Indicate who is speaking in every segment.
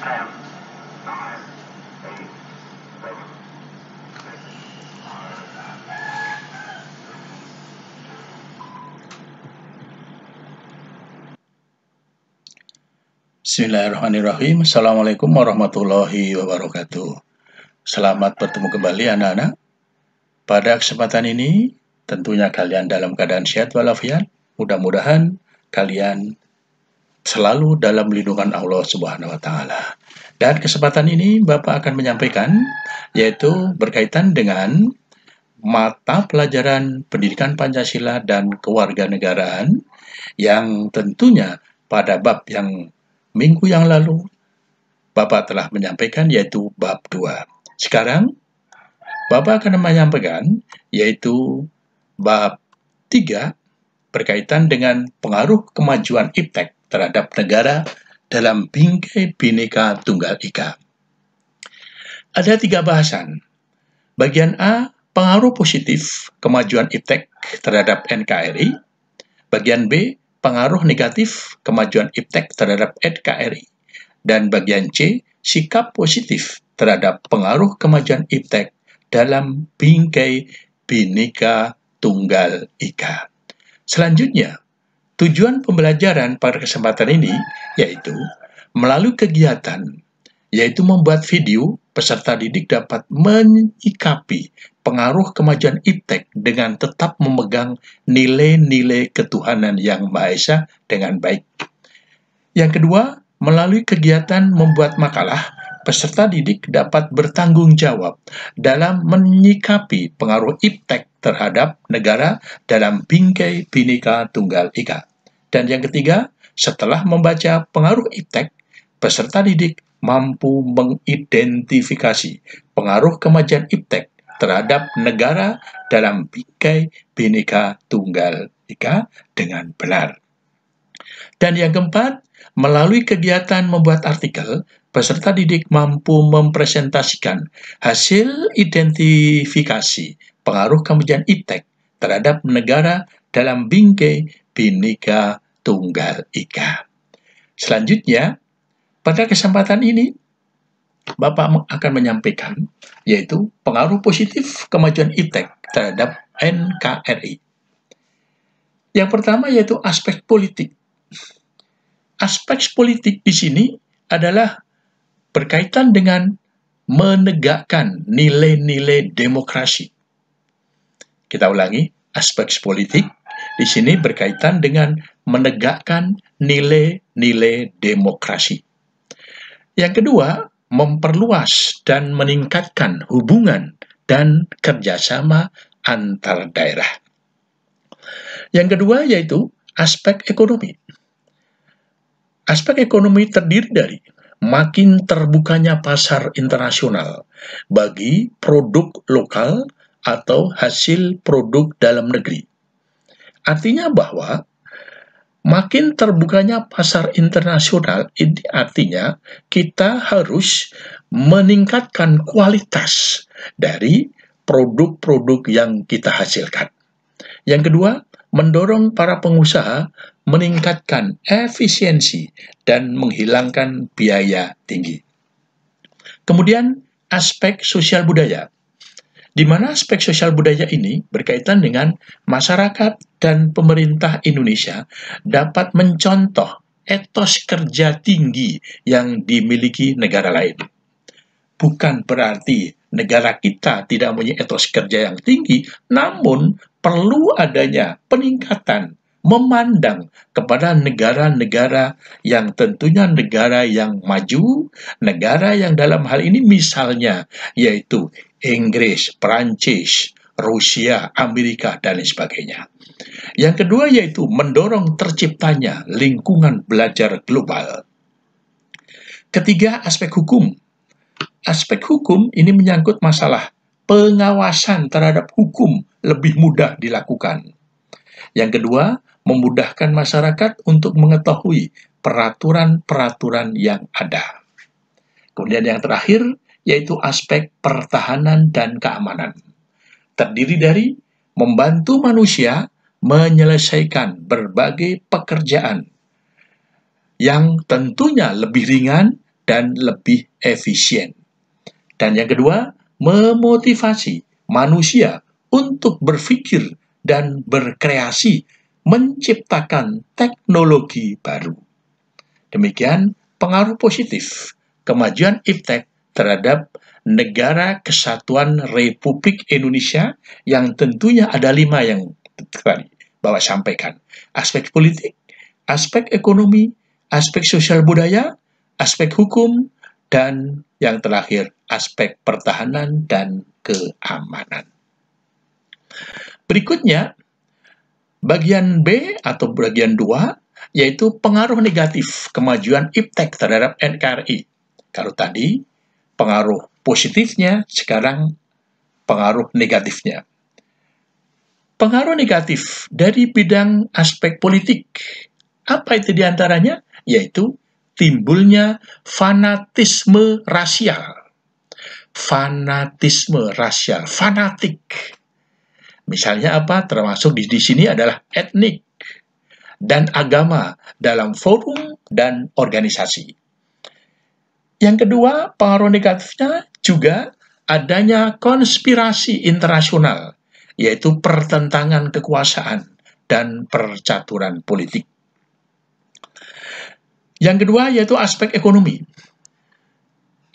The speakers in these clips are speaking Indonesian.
Speaker 1: Bismillahirrahmanirrahim. Assalamualaikum warahmatullahi wabarakatuh. Selamat bertemu kembali anak-anak. Pada kesempatan ini, tentunya kalian dalam keadaan sehat walafiat. Mudah-mudahan kalian selalu dalam lindungan Allah Subhanahu wa Ta'ala. Dan kesempatan ini Bapak akan menyampaikan, yaitu berkaitan dengan mata pelajaran pendidikan Pancasila dan kewarganegaraan, yang tentunya pada bab yang minggu yang lalu Bapak telah menyampaikan, yaitu bab 2. Sekarang Bapak akan menyampaikan yaitu bab 3 berkaitan dengan pengaruh kemajuan iptek terhadap negara dalam bingkai Bhinneka Tunggal Ika. Ada 3 bahasan. Bagian A, pengaruh positif kemajuan iptek terhadap NKRI. Bagian B, pengaruh negatif kemajuan iptek terhadap NKRI. Dan bagian C, sikap positif terhadap pengaruh kemajuan iptek dalam bingkai Bhinneka Tunggal Ika. Selanjutnya, tujuan pembelajaran pada kesempatan ini yaitu melalui kegiatan, yaitu membuat video, peserta didik dapat menyikapi pengaruh kemajuan iptek dengan tetap memegang nilai-nilai ketuhanan yang Maha Esa dengan baik. Yang kedua, melalui kegiatan membuat makalah, peserta didik dapat bertanggung jawab dalam menyikapi pengaruh iptek terhadap negara dalam bingkai Bhinneka Tunggal Ika. Dan yang ketiga, setelah membaca pengaruh iptek, peserta didik mampu mengidentifikasi pengaruh kemajuan iptek terhadap negara dalam bingkai Bhinneka Tunggal Ika dengan benar. Dan yang keempat, melalui kegiatan membuat artikel, peserta didik mampu mempresentasikan hasil identifikasi pengaruh kemajuan iptek terhadap negara dalam bingkai Bhinneka Tunggal Ika. Selanjutnya, pada kesempatan ini, Bapak akan menyampaikan yaitu pengaruh positif kemajuan iptek terhadap NKRI. Yang pertama yaitu aspek politik. Aspek politik di sini adalah berkaitan dengan menegakkan nilai-nilai demokrasi. Kita ulangi, aspek politik di sini berkaitan dengan menegakkan nilai-nilai demokrasi. Yang kedua, memperluas dan meningkatkan hubungan dan kerjasama antar daerah. Yang kedua yaitu aspek ekonomi. Aspek ekonomi terdiri dari makin terbukanya pasar internasional bagi produk lokal atau hasil produk dalam negeri. Artinya bahwa makin terbukanya pasar internasional, ini artinya kita harus meningkatkan kualitas dari produk-produk yang kita hasilkan. Yang kedua, mendorong para pengusaha meningkatkan efisiensi dan menghilangkan biaya tinggi. Kemudian, aspek sosial budaya, di mana aspek sosial budaya ini berkaitan dengan masyarakat dan pemerintah Indonesia dapat mencontoh etos kerja tinggi yang dimiliki negara lain. Bukan berarti negara kita tidak mempunyai etos kerja yang tinggi, namun perlu adanya peningkatan memandang kepada negara-negara yang tentunya negara yang maju, negara yang dalam hal ini misalnya yaitu Inggris, Perancis, Rusia, Amerika, dan lain sebagainya. Yang kedua yaitu mendorong terciptanya lingkungan belajar global. Ketiga, aspek hukum. Aspek hukum ini menyangkut masalah pengawasan terhadap hukum lebih mudah dilakukan. Yang kedua, memudahkan masyarakat untuk mengetahui peraturan-peraturan yang ada. Kemudian yang terakhir, yaitu aspek pertahanan dan keamanan. Terdiri dari membantu manusia menyelesaikan berbagai pekerjaan yang tentunya lebih ringan dan lebih efisien. Dan yang kedua, memotivasi manusia untuk berpikir dan berkreasi, menciptakan teknologi baru. Demikian pengaruh positif kemajuan iptek terhadap Negara Kesatuan Republik Indonesia, yang tentunya ada 5 yang tadi Bapak sampaikan. Aspek politik, aspek ekonomi, aspek sosial budaya, aspek hukum, dan yang terakhir aspek pertahanan dan keamanan. Berikutnya, bagian B atau bagian 2, yaitu pengaruh negatif kemajuan iptek terhadap NKRI. Kalau tadi pengaruh positifnya, sekarang pengaruh negatifnya. Pengaruh negatif dari bidang aspek politik, apa itu diantaranya? Yaitu timbulnya fanatisme rasial. Fanatisme rasial, fanatik. Misalnya apa? Termasuk di sini adalah etnik dan agama dalam forum dan organisasi. Yang kedua, pengaruh negatifnya juga adanya konspirasi internasional, yaitu pertentangan kekuasaan dan percaturan politik. Yang kedua yaitu aspek ekonomi.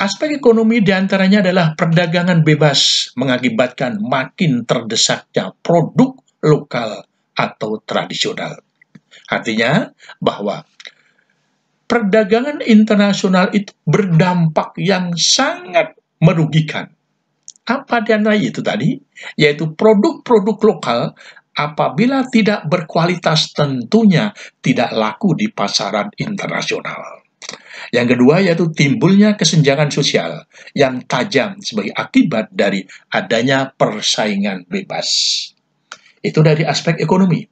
Speaker 1: Aspek ekonomi diantaranya adalah perdagangan bebas mengakibatkan makin terdesaknya produk lokal atau tradisional. Artinya bahwa perdagangan internasional itu berdampak yang sangat merugikan. Apa di antara itu tadi? Yaitu produk-produk lokal apabila tidak berkualitas tentunya tidak laku di pasaran internasional. Yang kedua yaitu timbulnya kesenjangan sosial yang tajam sebagai akibat dari adanya persaingan bebas. Itu dari aspek ekonomi.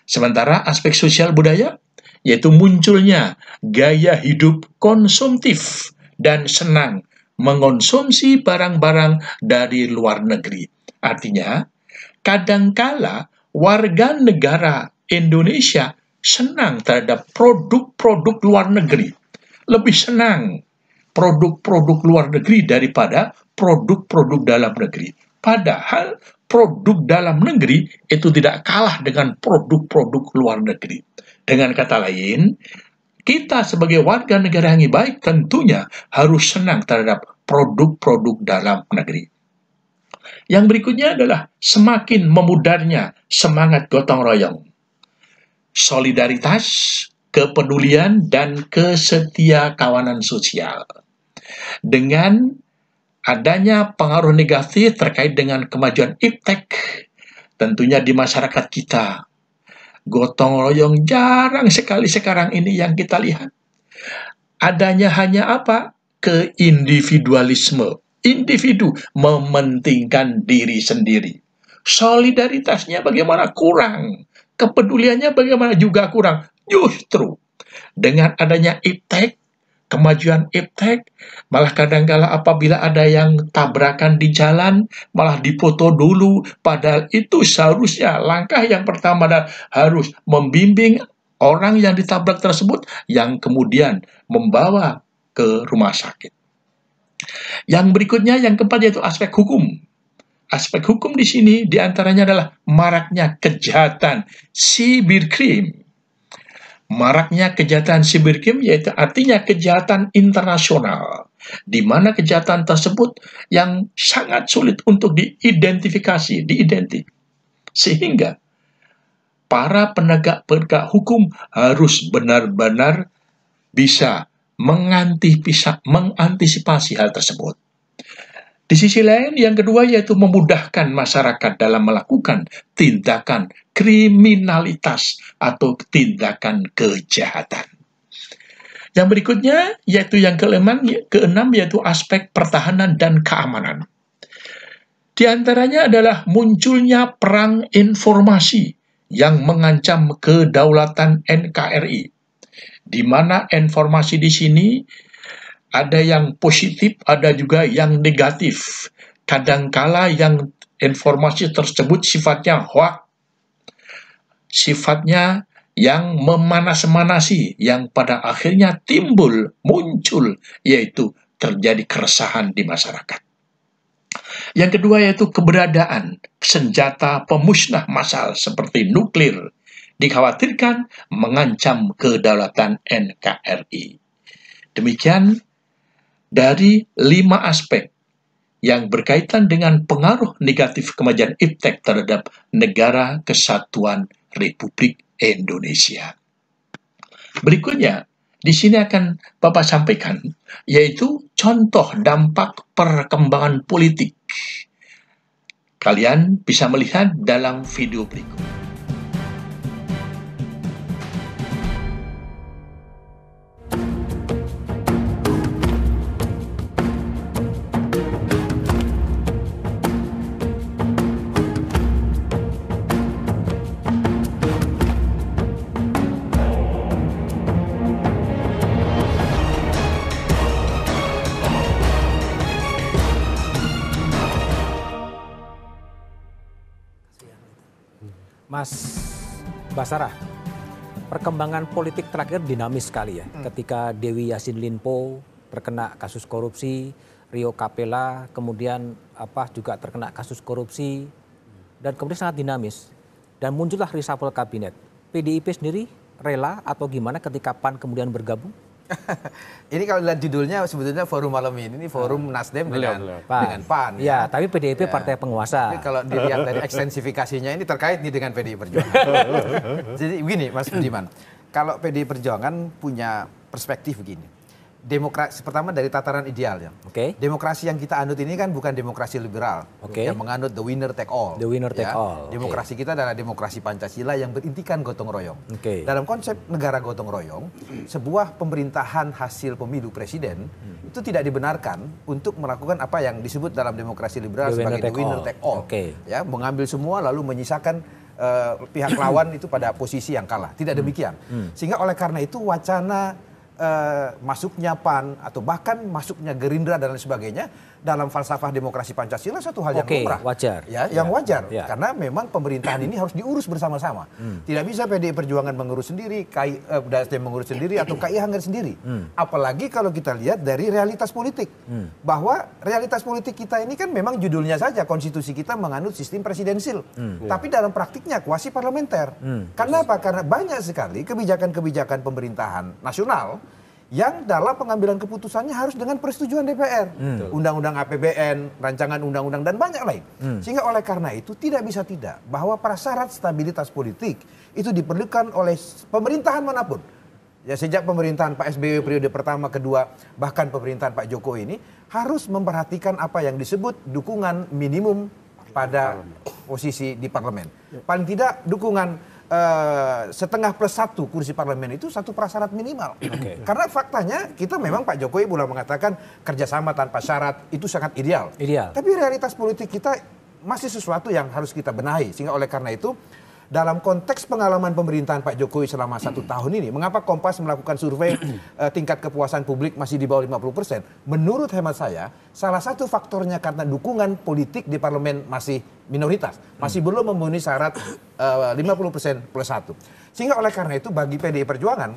Speaker 1: Sementara aspek sosial budaya yaitu munculnya gaya hidup konsumtif dan senang mengonsumsi barang-barang dari luar negeri. Artinya, kadangkala warga negara Indonesia senang terhadap produk-produk luar negeri. Lebih senang produk-produk luar negeri daripada produk-produk dalam negeri. Padahal produk dalam negeri itu tidak kalah dengan produk-produk luar negeri. Dengan kata lain, kita sebagai warga negara yang baik tentunya harus senang terhadap produk-produk dalam negeri. Yang berikutnya adalah semakin memudarnya semangat gotong royong, solidaritas, kepedulian, dan kesetiakawanan sosial. Dengan adanya pengaruh negatif terkait dengan kemajuan iptek, tentunya di masyarakat kita, gotong royong jarang sekali sekarang ini yang kita lihat. Adanya hanya apa? Keindividualisme. Individu mementingkan diri sendiri. Solidaritasnya bagaimana? Kurang. Kepeduliannya bagaimana? Juga kurang. Justru dengan adanya iptek, kemajuan iptek, malah kadangkala apabila ada yang tabrakan di jalan, malah dipoto dulu, padahal itu seharusnya langkah yang pertama adalah harus membimbing orang yang ditabrak tersebut, yang kemudian membawa ke rumah sakit. Yang berikutnya, yang keempat, yaitu aspek hukum. Aspek hukum di sini diantaranya adalah maraknya kejahatan cybercrime. Maraknya kejahatan cybercrime yaitu artinya kejahatan internasional, di mana kejahatan tersebut yang sangat sulit untuk diidentifikasi, sehingga para penegak hukum harus benar-benar bisa mengantisipasi hal tersebut. Di sisi lain, yang kedua yaitu memudahkan masyarakat dalam melakukan tindakan kriminalitas atau tindakan kejahatan. Yang berikutnya yaitu yang keenam yaitu aspek pertahanan dan keamanan. Di antaranya adalah munculnya perang informasi yang mengancam kedaulatan NKRI, di mana informasi di sini ada yang positif, ada juga yang negatif. Kadangkala yang informasi tersebut sifatnya hoax, sifatnya yang memanas-manasi, yang pada akhirnya muncul, yaitu terjadi keresahan di masyarakat. Yang kedua yaitu keberadaan senjata pemusnah massal seperti nuklir dikhawatirkan mengancam kedaulatan NKRI. Demikian dari 5 aspek yang berkaitan dengan pengaruh negatif kemajuan iptek terhadap Negara Kesatuan Republik Indonesia. Berikutnya, di sini akan Bapak sampaikan, yaitu contoh dampak perkembangan politik. Kalian bisa melihat dalam video berikut.
Speaker 2: Mas Basara, perkembangan politik terakhir dinamis sekali ya. Ketika Dewi Yassin Limpo terkena kasus korupsi, Rio Capella kemudian juga terkena kasus korupsi, dan kemudian sangat dinamis. Dan muncullah reshuffle kabinet. PDIP sendiri rela atau gimana ketika PAN kemudian bergabung?
Speaker 3: Ini kalau lihat judulnya sebetulnya forum malam ini forum Nasdem dengan PAN.
Speaker 2: Ya, tapi PDIP partai penguasa.
Speaker 3: Tapi kalau dilihat dari ekstensifikasinya ini terkait nih dengan PDI Perjuangan. Jadi begini Mas Budiman, kalau PDI Perjuangan punya perspektif begini. Demokrasi pertama dari tataran ideal ya. Demokrasi yang kita anut ini kan bukan demokrasi liberal yang menganut the winner take all.
Speaker 2: The winner take all.
Speaker 3: Demokrasi kita adalah demokrasi Pancasila yang berintikan gotong royong. Dalam konsep negara gotong royong, sebuah pemerintahan hasil pemilu presiden itu tidak dibenarkan untuk melakukan apa yang disebut dalam demokrasi liberal sebagai the winner take all. Ya, mengambil semua lalu menyisakan pihak lawan itu pada posisi yang kalah. Tidak demikian. Sehingga oleh karena itu wacana masuknya PAN atau bahkan masuknya Gerindra dan lain sebagainya dalam falsafah demokrasi Pancasila satu hal yang lumrah.
Speaker 2: Wajar.
Speaker 3: Ya, yang wajar. Karena memang pemerintahan ini harus diurus bersama-sama. Tidak bisa PDI Perjuangan mengurus sendiri, Nasdem mengurus sendiri atau KI Hanggar sendiri. Apalagi kalau kita lihat dari realitas politik. Bahwa realitas politik kita ini kan memang judulnya saja konstitusi kita menganut sistem presidensil. Tapi dalam praktiknya kuasi parlementer. Karena apa? Karena banyak sekali kebijakan-kebijakan pemerintahan nasional yang dalam pengambilan keputusannya harus dengan persetujuan DPR. Undang-undang APBN, rancangan undang-undang, dan banyak lain. Sehingga oleh karena itu tidak bisa tidak bahwa prasyarat stabilitas politik itu diperlukan oleh pemerintahan manapun. Ya, sejak pemerintahan Pak SBY periode pertama, kedua, bahkan pemerintahan Pak Jokowi ini harus memperhatikan apa yang disebut dukungan minimum pada posisi di parlemen. Paling tidak dukungan setengah plus 1 kursi parlemen itu satu prasyarat minimal. Karena faktanya kita memang Pak Jokowi boleh mengatakan kerjasama tanpa syarat itu sangat ideal. Tapi realitas politik kita masih sesuatu yang harus kita benahi. Sehingga oleh karena itu dalam konteks pengalaman pemerintahan Pak Jokowi selama 1 tahun ini, mengapa Kompas melakukan survei tingkat kepuasan publik masih di bawah 50%? Menurut hemat saya, salah satu faktornya karena dukungan politik di parlemen masih minoritas, masih belum memenuhi syarat 50% plus 1. Sehingga oleh karena itu bagi PDI Perjuangan,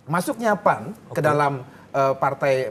Speaker 3: masuknya PAN ke dalam partai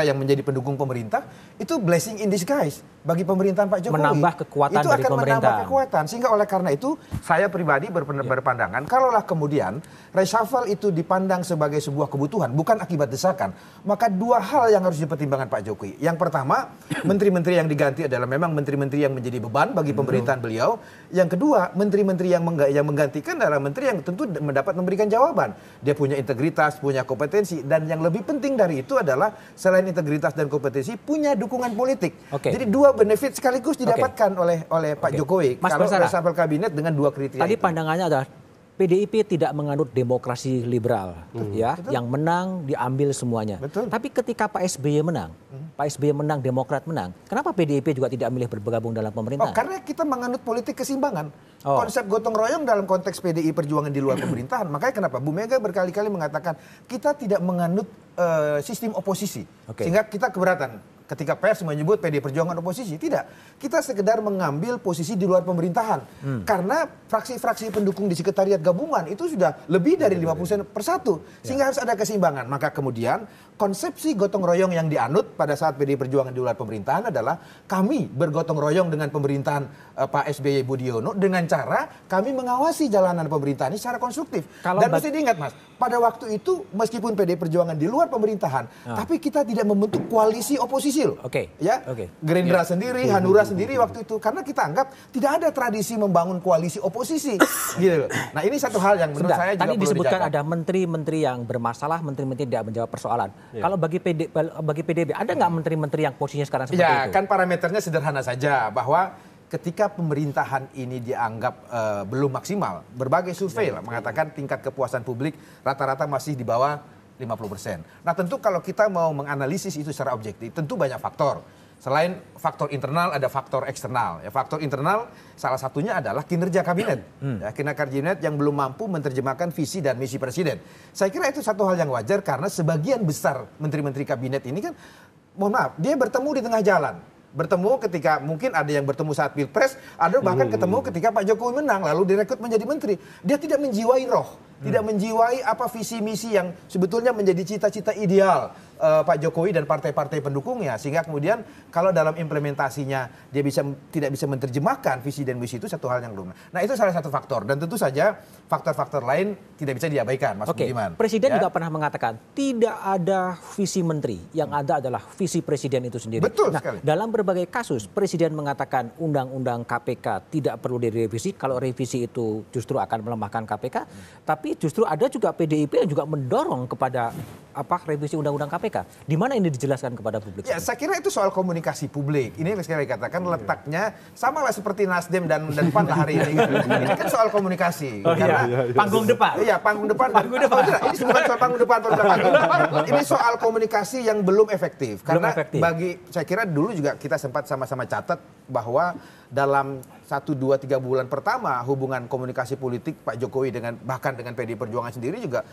Speaker 3: yang menjadi pendukung pemerintah itu blessing in disguise bagi pemerintahan Pak Jokowi.
Speaker 2: Menambah kekuatan
Speaker 3: itu
Speaker 2: dari
Speaker 3: akan
Speaker 2: pemerintah.
Speaker 3: menambah kekuatan. Sehingga oleh karena itu saya pribadi berpandangan kalaulah kemudian reshuffle itu dipandang sebagai sebuah kebutuhan bukan akibat desakan, maka 2 hal yang harus dipertimbangkan Pak Jokowi. Yang pertama, menteri-menteri yang diganti adalah memang menteri-menteri yang menjadi beban bagi pemerintahan beliau. Yang kedua, menteri-menteri yang menggantikan adalah menteri yang tentu mendapat memberikan jawaban. Dia punya integritas, punya kompetensi, dan yang lebih penting dari itu adalah selain integritas dan kompetensi punya dukungan politik. Jadi 2 benefit sekaligus didapatkan oleh Pak Jokowi kalau reshuffle kabinet dengan 2 kriteria.
Speaker 2: Tadi pandangannya adalah PDIP tidak menganut demokrasi liberal, yang menang diambil semuanya. Tapi ketika Pak SBY menang, Pak SBY menang, Demokrat menang, kenapa PDIP juga tidak milih bergabung dalam pemerintahan?
Speaker 3: Karena kita menganut politik keseimbangan. Konsep gotong royong dalam konteks PDI Perjuangan di luar pemerintahan. Makanya kenapa Bu Mega berkali-kali mengatakan kita tidak menganut sistem oposisi.
Speaker 2: Oke.
Speaker 3: Sehingga kita keberatan ketika pers menyebut PD Perjuangan oposisi. Tidak. Kita sekedar mengambil posisi di luar pemerintahan. Karena fraksi-fraksi pendukung di sekretariat gabungan itu sudah lebih dari 50% per satu. Sehingga harus ada keseimbangan. Maka kemudian konsepsi gotong royong yang dianut pada saat PD Perjuangan di luar pemerintahan adalah kami bergotong royong dengan pemerintahan Pak SBY Budiono dengan cara kami mengawasi jalanan pemerintahan ini secara konstruktif. Dan mesti diingat Mas, pada waktu itu meskipun PD Perjuangan di luar pemerintahan, tapi kita tidak membentuk koalisi oposisi loh. Ya, Gerindra sendiri, Hanura sendiri waktu itu, karena kita anggap tidak ada tradisi membangun koalisi oposisi. Gitu. Nah ini satu hal yang menurut saya juga
Speaker 2: tadi
Speaker 3: perlu
Speaker 2: disebutkan
Speaker 3: dijaga.
Speaker 2: ada menteri-menteri yang bermasalah, menteri-menteri tidak menjawab persoalan. Kalau bagi PDB ada nggak menteri-menteri yang posisinya sekarang seperti itu?
Speaker 3: Ya kan parameternya sederhana saja bahwa ketika pemerintahan ini dianggap belum maksimal, berbagai survei lah mengatakan tingkat kepuasan publik rata-rata masih di bawah 50%. Nah tentu kalau kita mau menganalisis itu secara objektif, tentu banyak faktor. Selain faktor internal ada faktor eksternal. Ya, faktor internal salah satunya adalah kinerja kabinet. Ya, kinerja kabinet yang belum mampu menerjemahkan visi dan misi presiden. Saya kira itu satu hal yang wajar karena sebagian besar menteri-menteri kabinet ini kan, mohon maaf, dia bertemu di tengah jalan. Bertemu ketika mungkin ada yang bertemu saat pilpres, ada bahkan ketemu ketika Pak Jokowi menang lalu direkrut menjadi menteri. Dia tidak menjiwai roh, tidak menjiwai apa visi misi yang sebetulnya menjadi cita-cita ideal Pak Jokowi dan partai-partai pendukungnya, sehingga kemudian kalau dalam implementasinya dia tidak bisa menerjemahkan visi dan misi itu satu hal yang belum. Nah itu salah satu faktor dan tentu saja faktor-faktor lain tidak bisa diabaikan, Mas Budiman.
Speaker 2: Presiden juga pernah mengatakan tidak ada visi menteri, yang ada adalah visi presiden itu sendiri.
Speaker 3: Betul sekali.
Speaker 2: Dalam berbagai kasus presiden mengatakan undang-undang KPK tidak perlu direvisi, kalau revisi itu justru akan melemahkan KPK, tapi justru ada juga PDIP yang juga mendorong kepada revisi undang-undang KPK. Di mana ini dijelaskan kepada publik?
Speaker 3: Ya, saya kira itu soal komunikasi publik. Ini sekali katakan letaknya sama lah seperti Nasdem dan PAN hari ini. Ini kan soal komunikasi. Karena
Speaker 2: panggung depan.
Speaker 3: Iya, panggung depan. Ini bukan soal panggung depan. Ini soal komunikasi yang belum efektif. Karena saya kira dulu juga kita sempat sama-sama catat bahwa dalam 1, 2, 3 bulan pertama hubungan komunikasi politik Pak Jokowi bahkan dengan PDI Perjuangan sendiri juga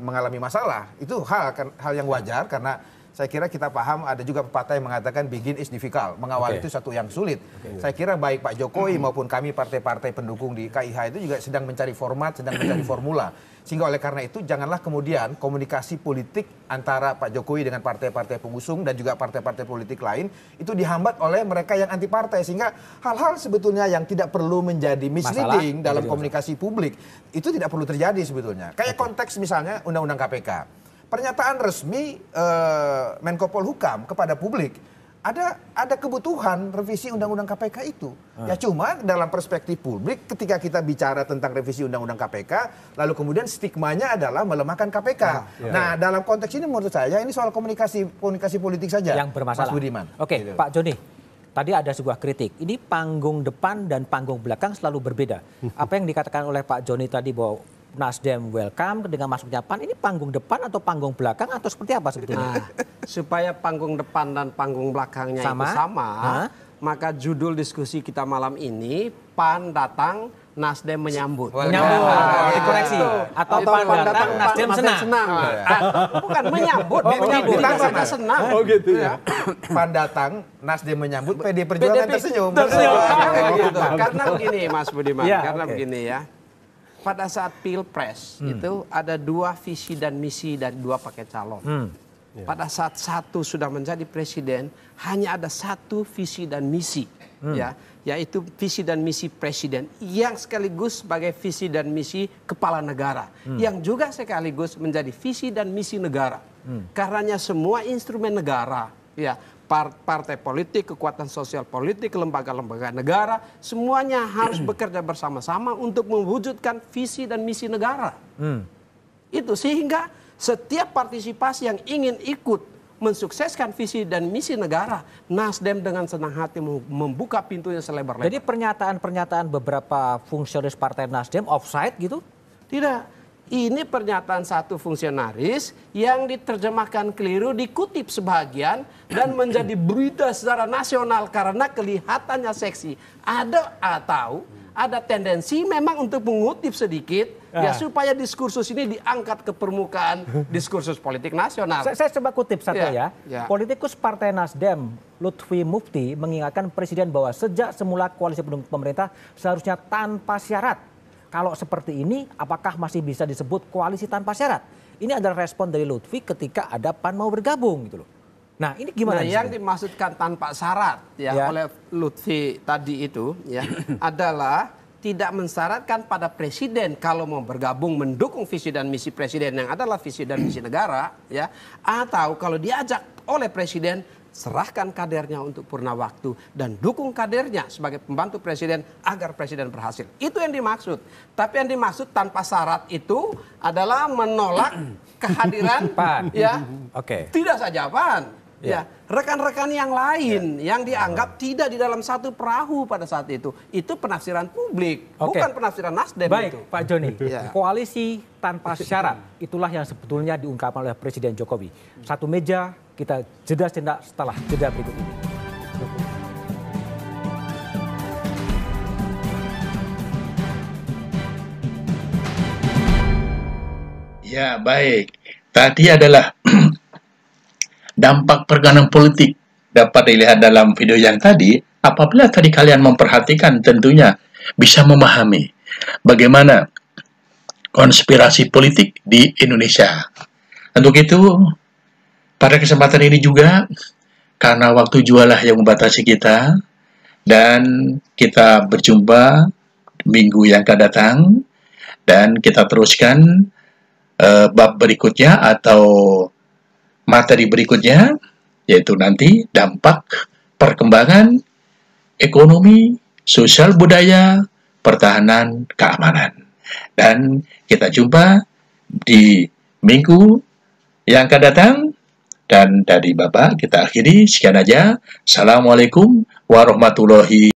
Speaker 3: mengalami masalah. Itu hal yang wajar karena saya kira kita paham ada juga pepatah yang mengatakan begin is difficult. Mengawal itu satu yang sulit. Saya kira baik Pak Jokowi maupun kami partai-partai pendukung di KIH itu juga sedang mencari format, sedang mencari formula. Sehingga oleh karena itu janganlah kemudian komunikasi politik antara Pak Jokowi dengan partai-partai pengusung dan juga partai-partai politik lain itu dihambat oleh mereka yang anti partai. Sehingga hal-hal sebetulnya yang tidak perlu menjadi misleading dalam komunikasi publik itu tidak perlu terjadi sebetulnya. Kayak konteks misalnya Undang-Undang KPK. Pernyataan resmi Menko Polhukam kepada publik ada kebutuhan revisi Undang-Undang KPK itu. Ya cuma dalam perspektif publik ketika kita bicara tentang revisi Undang-Undang KPK, lalu kemudian stigmanya adalah melemahkan KPK. Nah dalam konteks ini menurut saya ini soal komunikasi politik saja.
Speaker 2: Yang bermasalah.
Speaker 3: Mas Budiman.
Speaker 2: Oke, gitu. Pak Joni. Tadi ada sebuah kritik. Ini panggung depan dan panggung belakang selalu berbeda. Apa yang dikatakan oleh Pak Joni tadi bahwa Nasdem welcome dengan masuknya PAN, ini panggung depan atau panggung belakang atau seperti apa sebetulnya?
Speaker 4: Supaya panggung depan dan panggung belakangnya itu sama, maka judul diskusi kita malam ini PAN datang, Nasdem menyambut.
Speaker 2: Dikoreksi. Atau PAN datang, Nasdem senang.
Speaker 4: Bukan menyambut, kita saja senang.
Speaker 3: Oh gitu ya. PAN datang, Nasdem menyambut, PD Perjuangan tersenyum.
Speaker 4: Karena begini Mas Budiman, karena begini ya. Pada saat pilpres itu ada 2 visi dan misi dari 2 paket calon. Pada saat satu sudah menjadi presiden, hanya ada 1 visi dan misi, yaitu visi dan misi presiden yang sekaligus sebagai visi dan misi kepala negara, yang juga sekaligus menjadi visi dan misi negara. Karenanya semua instrumen negara, partai politik, kekuatan sosial politik, lembaga-lembaga negara, semuanya harus bekerja bersama-sama untuk mewujudkan visi dan misi negara. Itu sehingga setiap partisipasi yang ingin ikut mensukseskan visi dan misi negara, Nasdem dengan senang hati membuka pintunya selebar-lebar.
Speaker 2: Jadi pernyataan-pernyataan beberapa fungsionaris partai Nasdem offside gitu?
Speaker 4: Tidak. Ini pernyataan satu fungsionaris yang diterjemahkan keliru, dikutip sebagian dan menjadi berita secara nasional karena kelihatannya seksi. Ada tendensi memang untuk mengutip sedikit Ya supaya diskursus ini diangkat ke permukaan diskursus politik nasional.
Speaker 2: Saya coba kutip satu ya. Politikus Partai Nasdem Lutfi Mufti mengingatkan Presiden bahwa sejak semula koalisi pendukung pemerintah seharusnya tanpa syarat. Kalau seperti ini, apakah masih bisa disebut koalisi tanpa syarat? Ini adalah respon dari Lutfi ketika ada PAN mau bergabung gitu loh. Nah ini gimana?
Speaker 4: Nah, yang dimaksudkan tanpa syarat oleh Lutfi tadi itu adalah tidak mensyaratkan pada presiden kalau mau bergabung mendukung visi dan misi presiden yang adalah visi dan misi negara atau kalau diajak oleh presiden serahkan kadernya untuk purna waktu dan dukung kadernya sebagai pembantu presiden agar presiden berhasil. Itu yang dimaksud. Tapi yang dimaksud tanpa syarat itu adalah menolak kehadiran
Speaker 2: PAN.
Speaker 4: Tidak saja PAN. Rekan-rekan yang lain yang dianggap tidak di dalam satu perahu pada saat itu penafsiran publik, bukan penafsiran Nasdem.
Speaker 2: Baik,
Speaker 4: itu.
Speaker 2: Pak Joni, koalisi tanpa syarat itulah yang sebetulnya diungkapkan oleh Presiden Jokowi. Satu meja, kita jeda sejenak setelah jeda berikut ini.
Speaker 1: Ya, baik. Tadi adalah dampak pergaulan politik dapat dilihat dalam video yang tadi. Apabila tadi kalian memperhatikan, tentunya bisa memahami bagaimana konspirasi politik di Indonesia. Untuk itu, pada kesempatan ini juga, karena waktu jualah yang membatasi kita, dan kita berjumpa minggu yang akan datang, dan kita teruskan bab berikutnya atau materi berikutnya, yaitu nanti dampak perkembangan ekonomi, sosial budaya, pertahanan, keamanan. Dan kita jumpa di minggu yang akan datang. Dan dari Bapak kita akhiri, sekian aja. Assalamualaikum warahmatullahi wabarakatuh.